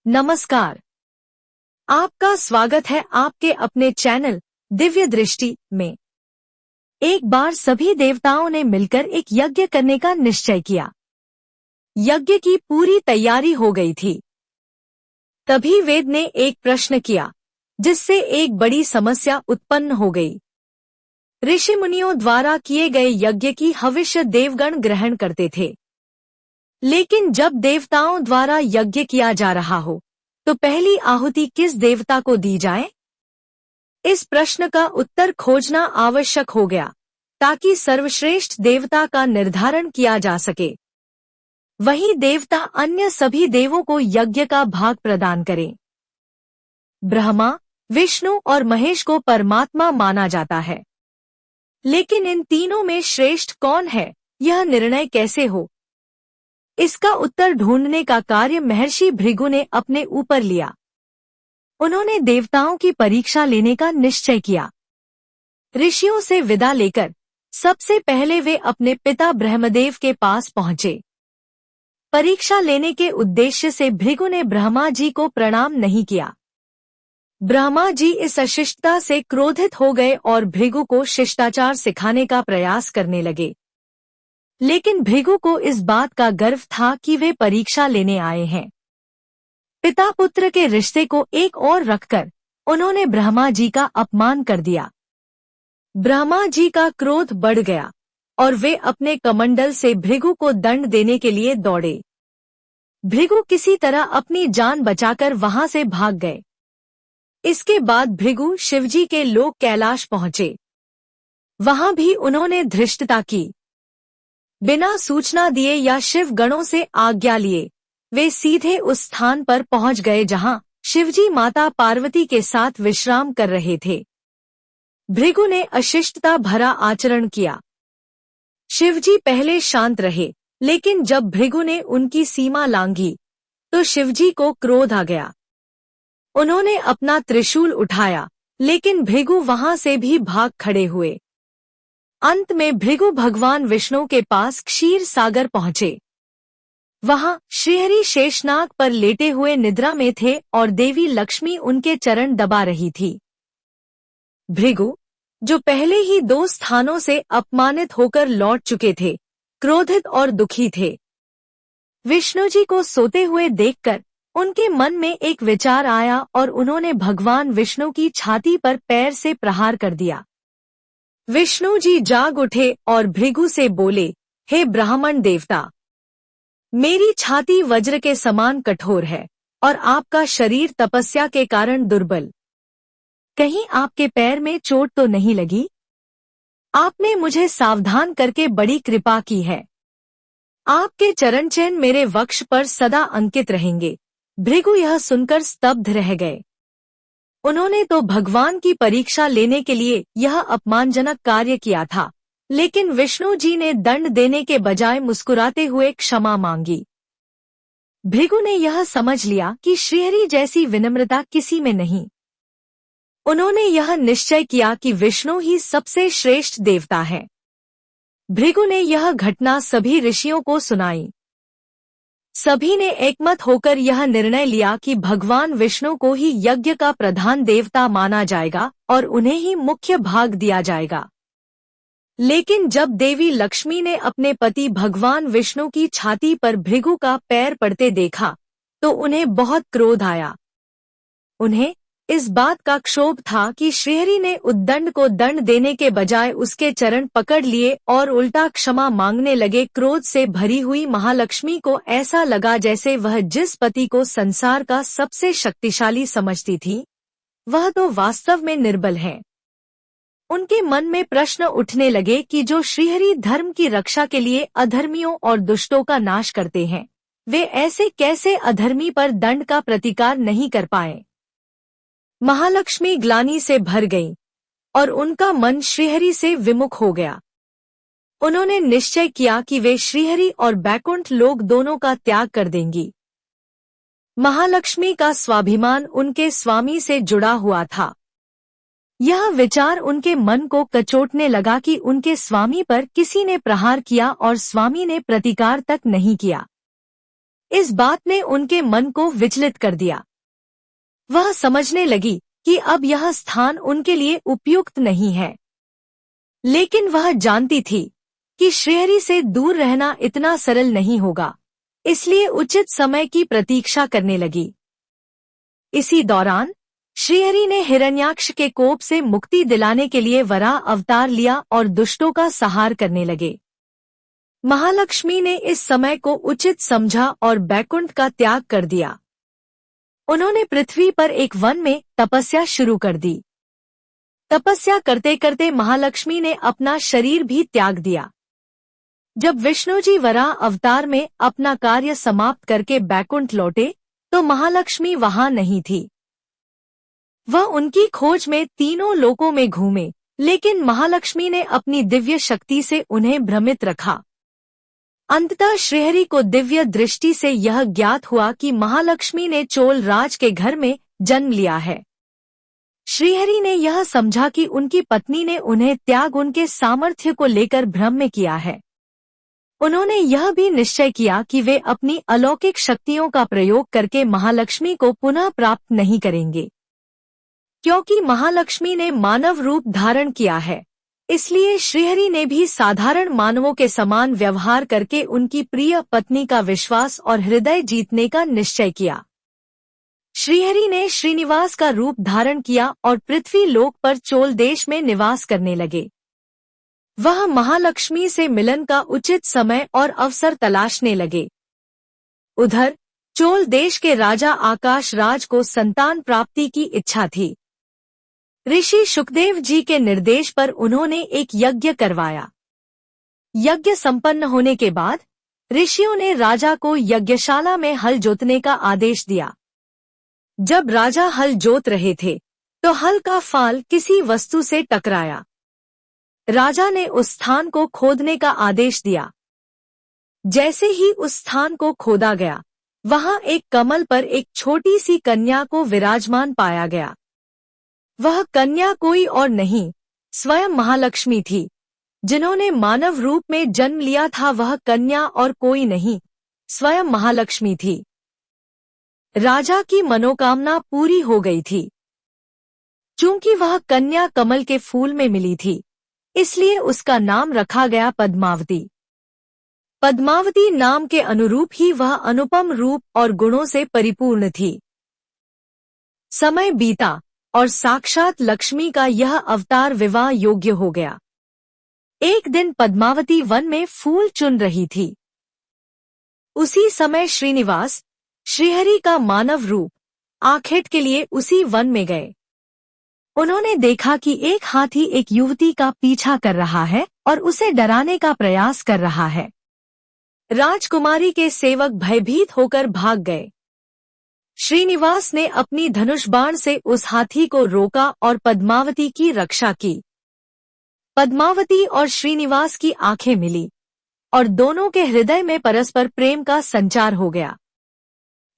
नमस्कार। आपका स्वागत है आपके अपने चैनल दिव्य दृष्टि में। एक बार सभी देवताओं ने मिलकर एक यज्ञ करने का निश्चय किया। यज्ञ की पूरी तैयारी हो गई थी। तभी वेद ने एक प्रश्न किया, जिससे एक बड़ी समस्या उत्पन्न हो गई। ऋषि मुनियों द्वारा किए गए यज्ञ की हविष्य देवगण ग्रहण करते थे, लेकिन जब देवताओं द्वारा यज्ञ किया जा रहा हो तो पहली आहुति किस देवता को दी जाए? इस प्रश्न का उत्तर खोजना आवश्यक हो गया, ताकि सर्वश्रेष्ठ देवता का निर्धारण किया जा सके। वही देवता अन्य सभी देवों को यज्ञ का भाग प्रदान करें। ब्रह्मा, विष्णु और महेश को परमात्मा माना जाता है, लेकिन इन तीनों में श्रेष्ठ कौन है, यह निर्णय कैसे हो? इसका उत्तर ढूंढने का कार्य महर्षि भृगु ने अपने ऊपर लिया। उन्होंने देवताओं की परीक्षा लेने का निश्चय किया। ऋषियों से विदा लेकर सबसे पहले वे अपने पिता ब्रह्मदेव के पास पहुंचे। परीक्षा लेने के उद्देश्य से भृगु ने ब्रह्मा जी को प्रणाम नहीं किया। ब्रह्मा जी इस अशिष्टता से क्रोधित हो गए और भृगु को शिष्टाचार सिखाने का प्रयास करने लगे। लेकिन भृगु को इस बात का गर्व था कि वे परीक्षा लेने आए हैं। पिता पुत्र के रिश्ते को एक ओर रखकर उन्होंने ब्रह्मा जी का अपमान कर दिया। ब्रह्मा जी का क्रोध बढ़ गया और वे अपने कमंडल से भृगु को दंड देने के लिए दौड़े। भृगु किसी तरह अपनी जान बचाकर वहां से भाग गए। इसके बाद भृगु शिवजी के लोक कैलाश पहुंचे। वहां भी उन्होंने धृष्टता की। बिना सूचना दिए या शिव गणों से आज्ञा लिए वे सीधे उस स्थान पर पहुंच गए जहां शिवजी माता पार्वती के साथ विश्राम कर रहे थे। भृगु ने अशिष्टता भरा आचरण किया। शिवजी पहले शांत रहे, लेकिन जब भृगु ने उनकी सीमा लांघी तो शिवजी को क्रोध आ गया। उन्होंने अपना त्रिशूल उठाया, लेकिन भृगु वहां से भी भाग खड़े हुए। अंत में भृगु भगवान विष्णु के पास क्षीर सागर पहुंचे। वहां श्रीहरि शेषनाग पर लेटे हुए निद्रा में थे और देवी लक्ष्मी उनके चरण दबा रही थी। भृगु, जो पहले ही 2 स्थानों से अपमानित होकर लौट चुके थे, क्रोधित और दुखी थे। विष्णु जी को सोते हुए देखकर उनके मन में एक विचार आया और उन्होंने भगवान विष्णु की छाती पर पैर से प्रहार कर दिया। विष्णु जी जाग उठे और भृगु से बोले, हे ब्राह्मण देवता, मेरी छाती वज्र के समान कठोर है और आपका शरीर तपस्या के कारण दुर्बल। कहीं आपके पैर में चोट तो नहीं लगी? आपने मुझे सावधान करके बड़ी कृपा की है। आपके चरण चिन्ह मेरे वक्ष पर सदा अंकित रहेंगे। भृगु यह सुनकर स्तब्ध रह गए। उन्होंने तो भगवान की परीक्षा लेने के लिए यह अपमानजनक कार्य किया था, लेकिन विष्णु जी ने दंड देने के बजाय मुस्कुराते हुए क्षमा मांगी। भृगु ने यह समझ लिया कि श्रीहरि जैसी विनम्रता किसी में नहीं। उन्होंने यह निश्चय किया कि विष्णु ही सबसे श्रेष्ठ देवता है। भृगु ने यह घटना सभी ऋषियों को सुनाई। सभी ने एकमत होकर यह निर्णय लिया कि भगवान विष्णु को ही यज्ञ का प्रधान देवता माना जाएगा और उन्हें ही मुख्य भाग दिया जाएगा। लेकिन जब देवी लक्ष्मी ने अपने पति भगवान विष्णु की छाती पर भृगु का पैर पड़ते देखा तो उन्हें बहुत क्रोध आया। उन्हें इस बात का क्षोभ था कि श्रीहरि ने उद्दंड को दंड देने के बजाय उसके चरण पकड़ लिए और उल्टा क्षमा मांगने लगे। क्रोध से भरी हुई महालक्ष्मी को ऐसा लगा जैसे वह जिस पति को संसार का सबसे शक्तिशाली समझती थी, वह तो वास्तव में निर्बल है। उनके मन में प्रश्न उठने लगे कि जो श्रीहरि धर्म की रक्षा के लिए अधर्मियों और दुष्टों का नाश करते हैं, वे ऐसे कैसे अधर्मी पर दंड का प्रतिकार नहीं कर पाए। महालक्ष्मी ग्लानि से भर गईं और उनका मन श्रीहरि से विमुख हो गया। उन्होंने निश्चय किया कि वे श्रीहरि और बैकुंठ लोक दोनों का त्याग कर देंगी। महालक्ष्मी का स्वाभिमान उनके स्वामी से जुड़ा हुआ था। यह विचार उनके मन को कचोटने लगा कि उनके स्वामी पर किसी ने प्रहार किया और स्वामी ने प्रतिकार तक नहीं किया। इस बात ने उनके मन को विचलित कर दिया। वह समझने लगी कि अब यह स्थान उनके लिए उपयुक्त नहीं है। लेकिन वह जानती थी कि श्रीहरि से दूर रहना इतना सरल नहीं होगा, इसलिए उचित समय की प्रतीक्षा करने लगी। इसी दौरान श्रीहरि ने हिरण्याक्ष के कोप से मुक्ति दिलाने के लिए वराह अवतार लिया और दुष्टों का संहार करने लगे। महालक्ष्मी ने इस समय को उचित समझा और बैकुंठ का त्याग कर दिया। उन्होंने पृथ्वी पर एक वन में तपस्या शुरू कर दी। तपस्या करते करते महालक्ष्मी ने अपना शरीर भी त्याग दिया। जब विष्णु जी वराह अवतार में अपना कार्य समाप्त करके बैकुंठ लौटे तो महालक्ष्मी वहां नहीं थी। वह उनकी खोज में तीनों लोकों में घूमे, लेकिन महालक्ष्मी ने अपनी दिव्य शक्ति से उन्हें भ्रमित रखा। अंततः श्रीहरि को दिव्य दृष्टि से यह ज्ञात हुआ कि महालक्ष्मी ने चोल राज के घर में जन्म लिया है। श्रीहरि ने यह समझा कि उनकी पत्नी ने उन्हें त्याग उनके सामर्थ्य को लेकर भ्रम में किया है। उन्होंने यह भी निश्चय किया कि वे अपनी अलौकिक शक्तियों का प्रयोग करके महालक्ष्मी को पुनः प्राप्त नहीं करेंगे। क्योंकि महालक्ष्मी ने मानव रूप धारण किया है, इसलिए श्रीहरि ने भी साधारण मानवों के समान व्यवहार करके उनकी प्रिय पत्नी का विश्वास और हृदय जीतने का निश्चय किया। श्रीहरि ने श्रीनिवास का रूप धारण किया और पृथ्वी लोक पर चोल देश में निवास करने लगे। वह महालक्ष्मी से मिलन का उचित समय और अवसर तलाशने लगे। उधर चोल देश के राजा आकाश राज को संतान प्राप्ति की इच्छा थी। ऋषि शुकदेव जी के निर्देश पर उन्होंने एक यज्ञ करवाया। यज्ञ संपन्न होने के बाद ऋषियों ने राजा को यज्ञशाला में हल जोतने का आदेश दिया। जब राजा हल जोत रहे थे तो हल का फाल किसी वस्तु से टकराया। राजा ने उस स्थान को खोदने का आदेश दिया। जैसे ही उस स्थान को खोदा गया, वहां एक कमल पर एक छोटी सी कन्या को विराजमान पाया गया। वह कन्या कोई और नहीं, स्वयं महालक्ष्मी थी। जिन्होंने मानव रूप में जन्म लिया था वह कन्या और कोई नहीं, स्वयं महालक्ष्मी थी। राजा की मनोकामना पूरी हो गई थी। चूंकि वह कन्या कमल के फूल में मिली थी, इसलिए उसका नाम रखा गया पद्मावती। पद्मावती नाम के अनुरूप ही वह अनुपम रूप और गुणों से परिपूर्ण थी। समय बीता और साक्षात लक्ष्मी का यह अवतार विवाह योग्य हो गया। एक दिन पद्मावती वन में फूल चुन रही थी। उसी समय श्रीनिवास, श्रीहरि का मानव रूप, आखेट के लिए उसी वन में गए। उन्होंने देखा कि एक हाथी एक युवती का पीछा कर रहा है और उसे डराने का प्रयास कर रहा है। राजकुमारी के सेवक भयभीत होकर भाग गए। श्रीनिवास ने अपनी धनुष बाण से उस हाथी को रोका और पद्मावती की रक्षा की। पद्मावती और श्रीनिवास की आंखें मिली और दोनों के हृदय में परस्पर प्रेम का संचार हो गया।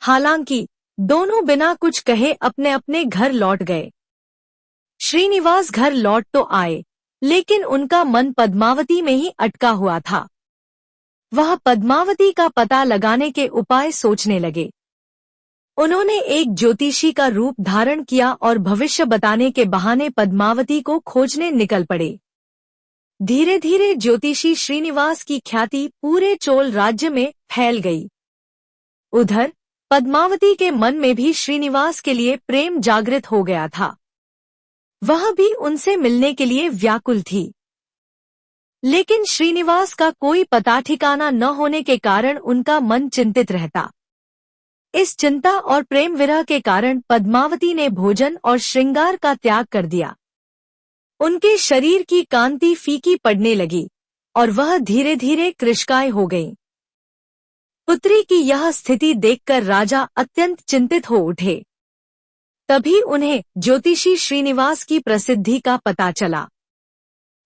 हालांकि दोनों बिना कुछ कहे अपने अपने घर लौट गए। श्रीनिवास घर लौट तो आए, लेकिन उनका मन पद्मावती में ही अटका हुआ था। वह पद्मावती का पता लगाने के उपाय सोचने लगे। उन्होंने एक ज्योतिषी का रूप धारण किया और भविष्य बताने के बहाने पद्मावती को खोजने निकल पड़े। धीरे धीरे ज्योतिषी श्रीनिवास की ख्याति पूरे चोल राज्य में फैल गई। उधर पद्मावती के मन में भी श्रीनिवास के लिए प्रेम जागृत हो गया था। वह भी उनसे मिलने के लिए व्याकुल थी। लेकिन श्रीनिवास का कोई पता ठिकाना न होने के कारण उनका मन चिंतित रहता। इस चिंता और प्रेम विरह के कारण पद्मावती ने भोजन और श्रृंगार का त्याग कर दिया। उनके शरीर की कांति फीकी पड़ने लगी और वह धीरे धीरे कृशकाय हो गई। पुत्री की यह स्थिति देखकर राजा अत्यंत चिंतित हो उठे। तभी उन्हें ज्योतिषी श्रीनिवास की प्रसिद्धि का पता चला।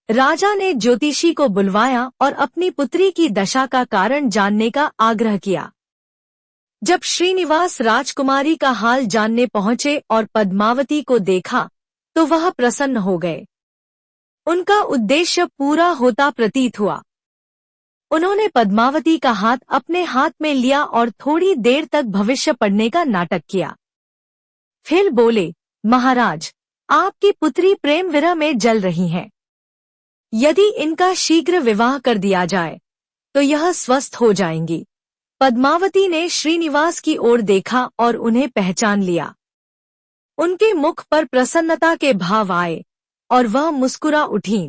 राजा ने ज्योतिषी को बुलवाया और अपनी पुत्री की दशा का कारण जानने का आग्रह किया। जब श्रीनिवास राजकुमारी का हाल जानने पहुंचे और पद्मावती को देखा तो वह प्रसन्न हो गए। उनका उद्देश्य पूरा होता प्रतीत हुआ। उन्होंने पद्मावती का हाथ अपने हाथ में लिया और थोड़ी देर तक भविष्य पढ़ने का नाटक किया। फिर बोले, महाराज, आपकी पुत्री प्रेम विरह में जल रही हैं। यदि इनका शीघ्र विवाह कर दिया जाए तो यह स्वस्थ हो जाएंगी। पद्मावती ने श्रीनिवास की ओर देखा और उन्हें पहचान लिया। उनके मुख पर प्रसन्नता के भाव आए और वह मुस्कुरा उठीं।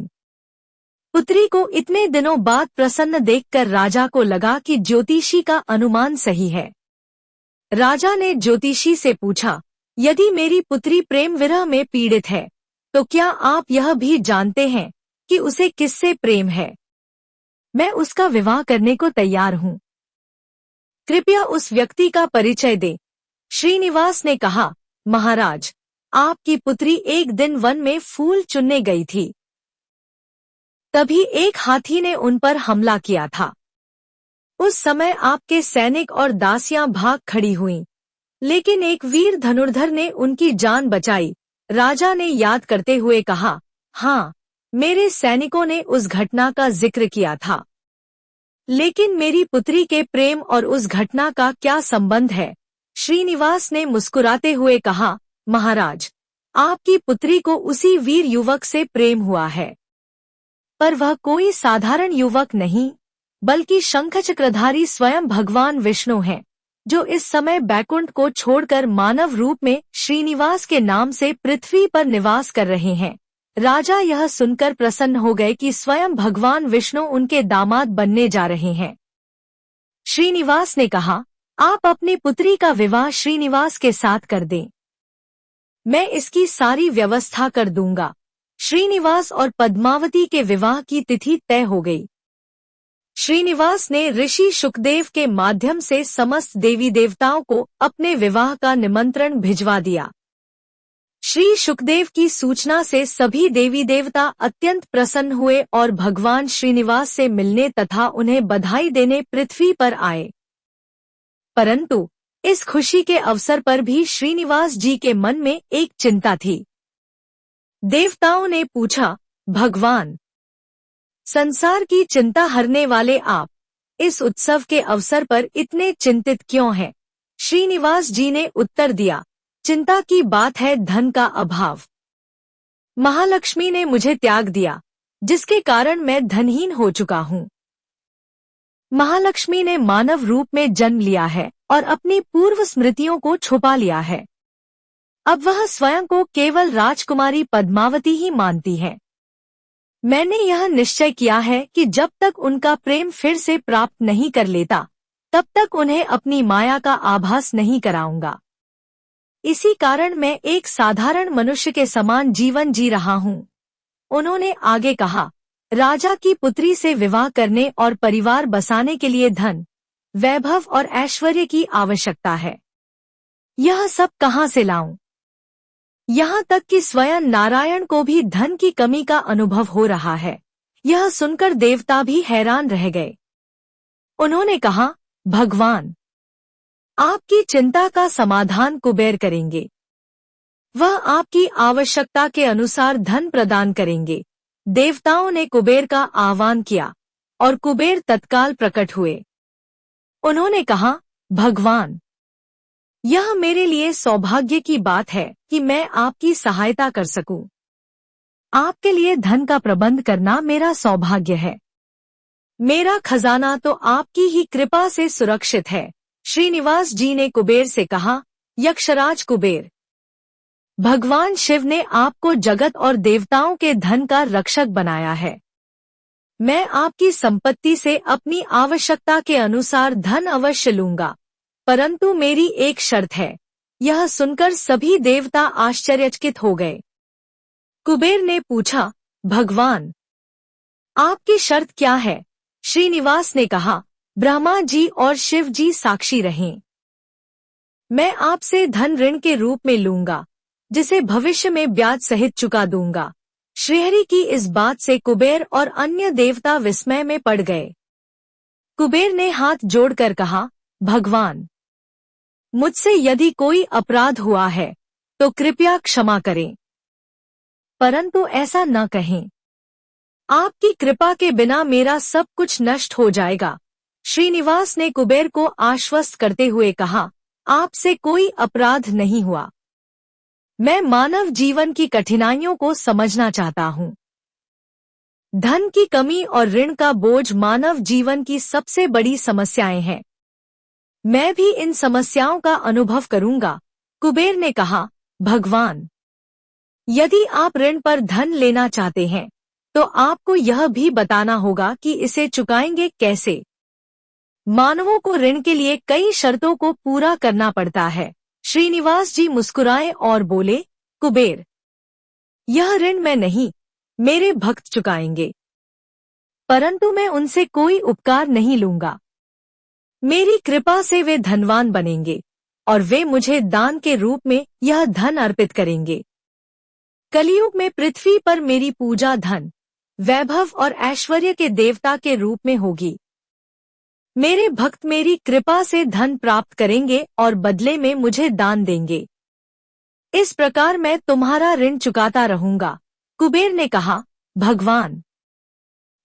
पुत्री को इतने दिनों बाद प्रसन्न देखकर राजा को लगा कि ज्योतिषी का अनुमान सही है। राजा ने ज्योतिषी से पूछा, यदि मेरी पुत्री प्रेम विरह में पीड़ित है तो क्या आप यह भी जानते हैं कि उसे किससे प्रेम है? मैं उसका विवाह करने को तैयार हूँ। कृपया उस व्यक्ति का परिचय दें। श्रीनिवास ने कहा, महाराज, आपकी पुत्री एक दिन वन में फूल चुनने गई थी। तभी एक हाथी ने उन पर हमला किया था। उस समय आपके सैनिक और दासियां भाग खड़ी हुईं, लेकिन एक वीर धनुर्धर ने उनकी जान बचाई। राजा ने याद करते हुए कहा, हाँ, मेरे सैनिकों ने उस घटना का जिक्र किया था। लेकिन मेरी पुत्री के प्रेम और उस घटना का क्या संबंध है? श्रीनिवास ने मुस्कुराते हुए कहा, महाराज, आपकी पुत्री को उसी वीर युवक से प्रेम हुआ है, पर वह कोई साधारण युवक नहीं, बल्कि शंखचक्रधारी स्वयं भगवान विष्णु हैं, जो इस समय बैकुंठ को छोड़कर मानव रूप में श्रीनिवास के नाम से पृथ्वी पर निवास कर रहे हैं। राजा यह सुनकर प्रसन्न हो गए कि स्वयं भगवान विष्णु उनके दामाद बनने जा रहे हैं। श्रीनिवास ने कहा, आप अपनी पुत्री का विवाह श्रीनिवास के साथ कर दें। मैं इसकी सारी व्यवस्था कर दूंगा। श्रीनिवास और पद्मावती के विवाह की तिथि तय हो गई। श्रीनिवास ने ऋषि शुकदेव के माध्यम से समस्त देवी देवताओं को अपने विवाह का निमंत्रण भिजवा दिया। श्री शुकदेव की सूचना से सभी देवी देवता अत्यंत प्रसन्न हुए और भगवान श्रीनिवास से मिलने तथा उन्हें बधाई देने पृथ्वी पर आए। परंतु इस खुशी के अवसर पर भी श्रीनिवास जी के मन में एक चिंता थी। देवताओं ने पूछा, भगवान, संसार की चिंता हरने वाले आप इस उत्सव के अवसर पर इतने चिंतित क्यों हैं? श्रीनिवास जी ने उत्तर दिया, चिंता की बात है धन का अभाव। महालक्ष्मी ने मुझे त्याग दिया, जिसके कारण मैं धनहीन हो चुका हूँ। महालक्ष्मी ने मानव रूप में जन्म लिया है और अपनी पूर्व स्मृतियों को छुपा लिया है। अब वह स्वयं को केवल राजकुमारी पद्मावती ही मानती है। मैंने यह निश्चय किया है कि जब तक उनका प्रेम फिर से प्राप्त नहीं कर लेता, तब तक उन्हें अपनी माया का आभास नहीं कराऊंगा। इसी कारण मैं एक साधारण मनुष्य के समान जीवन जी रहा हूँ। उन्होंने आगे कहा, राजा की पुत्री से विवाह करने और परिवार बसाने के लिए धन, वैभव और ऐश्वर्य की आवश्यकता है। यह सब कहाँ से लाऊं? यहाँ तक कि स्वयं नारायण को भी धन की कमी का अनुभव हो रहा है। यह सुनकर देवता भी हैरान रह गए। उन्होंने कहा, भगवान, आपकी चिंता का समाधान कुबेर करेंगे। वह आपकी आवश्यकता के अनुसार धन प्रदान करेंगे। देवताओं ने कुबेर का आह्वान किया और कुबेर तत्काल प्रकट हुए। उन्होंने कहा, भगवान, यह मेरे लिए सौभाग्य की बात है कि मैं आपकी सहायता कर सकूं। आपके लिए धन का प्रबंध करना मेरा सौभाग्य है। मेरा खजाना तो आपकी ही कृपा से सुरक्षित है। श्रीनिवास जी ने कुबेर से कहा, यक्षराज कुबेर, भगवान शिव ने आपको जगत और देवताओं के धन का रक्षक बनाया है। मैं आपकी संपत्ति से अपनी आवश्यकता के अनुसार धन अवश्य लूंगा, परंतु मेरी एक शर्त है। यह सुनकर सभी देवता आश्चर्यचकित हो गए। कुबेर ने पूछा, भगवान, आपकी शर्त क्या है? श्रीनिवास ने कहा, ब्रह्मा जी और शिव जी साक्षी रहें। मैं आपसे धन ऋण के रूप में लूंगा, जिसे भविष्य में ब्याज सहित चुका दूंगा। श्रीहरि की इस बात से कुबेर और अन्य देवता विस्मय में पड़ गए। कुबेर ने हाथ जोड़कर कहा, भगवान, मुझसे यदि कोई अपराध हुआ है तो कृपया क्षमा करें, परंतु ऐसा न कहें। आपकी कृपा के बिना मेरा सब कुछ नष्ट हो जाएगा। श्रीनिवास ने कुबेर को आश्वस्त करते हुए कहा, आपसे कोई अपराध नहीं हुआ। मैं मानव जीवन की कठिनाइयों को समझना चाहता हूँ। धन की कमी और ऋण का बोझ मानव जीवन की सबसे बड़ी समस्याएं हैं। मैं भी इन समस्याओं का अनुभव करूंगा। कुबेर ने कहा, भगवान, यदि आप ऋण पर धन लेना चाहते हैं तो आपको यह भी बताना होगा कि इसे चुकाएंगे कैसे। मानवों को ऋण के लिए कई शर्तों को पूरा करना पड़ता है। श्रीनिवास जी मुस्कुराए और बोले, कुबेर, यह ऋण मैं नहीं, मेरे भक्त चुकाएंगे, परंतु मैं उनसे कोई उपकार नहीं लूंगा। मेरी कृपा से वे धनवान बनेंगे और वे मुझे दान के रूप में यह धन अर्पित करेंगे। कलयुग में पृथ्वी पर मेरी पूजा धन, वैभव और ऐश्वर्य के देवता के रूप में होगी। मेरे भक्त मेरी कृपा से धन प्राप्त करेंगे और बदले में मुझे दान देंगे। इस प्रकार मैं तुम्हारा ऋण चुकाता रहूंगा। कुबेर ने कहा, भगवान,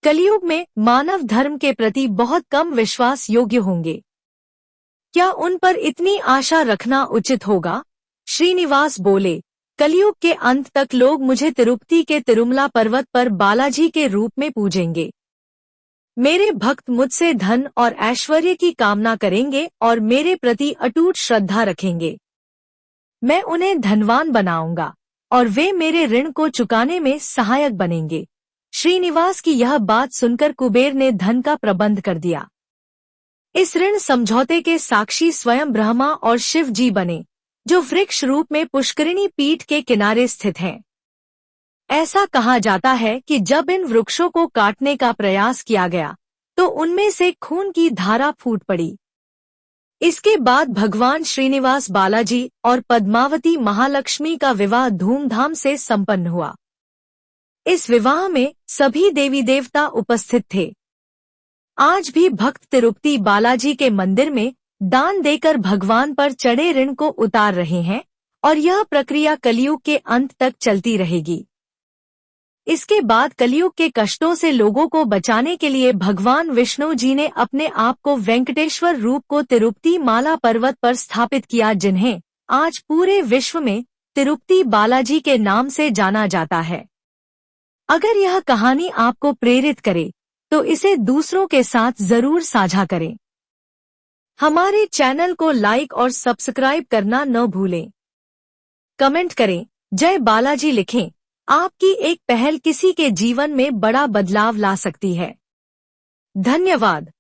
कलयुग में मानव धर्म के प्रति बहुत कम विश्वास योग्य होंगे। क्या उन पर इतनी आशा रखना उचित होगा? श्रीनिवास बोले, कलयुग के अंत तक लोग मुझे तिरुपति के तिरुमला पर्वत पर बालाजी के रूप में पूजेंगे। मेरे भक्त मुझसे धन और ऐश्वर्य की कामना करेंगे और मेरे प्रति अटूट श्रद्धा रखेंगे। मैं उन्हें धनवान बनाऊंगा और वे मेरे ऋण को चुकाने में सहायक बनेंगे। श्रीनिवास की यह बात सुनकर कुबेर ने धन का प्रबंध कर दिया। इस ऋण समझौते के साक्षी स्वयं ब्रह्मा और शिव जी बने, जो वृक्ष रूप में पुष्करिणी पीठ के किनारे स्थित हैं। ऐसा कहा जाता है कि जब इन वृक्षों को काटने का प्रयास किया गया तो उनमें से खून की धारा फूट पड़ी। इसके बाद भगवान श्रीनिवास बालाजी और पद्मावती महालक्ष्मी का विवाह धूमधाम से संपन्न हुआ। इस विवाह में सभी देवी देवता उपस्थित थे। आज भी भक्त तिरुपति बालाजी के मंदिर में दान देकर भगवान पर चढ़े ऋण को उतार रहे हैं और यह प्रक्रिया कलयुग के अंत तक चलती रहेगी। इसके बाद कलयुग के कष्टों से लोगों को बचाने के लिए भगवान विष्णु जी ने अपने आप को वेंकटेश्वर रूप को तिरुपति माला पर्वत पर स्थापित किया, जिन्हें आज पूरे विश्व में तिरुपति बालाजी के नाम से जाना जाता है। अगर यह कहानी आपको प्रेरित करे तो इसे दूसरों के साथ जरूर साझा करें। हमारे चैनल को लाइक और सब्सक्राइब करना न भूलें। कमेंट करें, जय बालाजी लिखें। आपकी एक पहल किसी के जीवन में बड़ा बदलाव ला सकती है। धन्यवाद।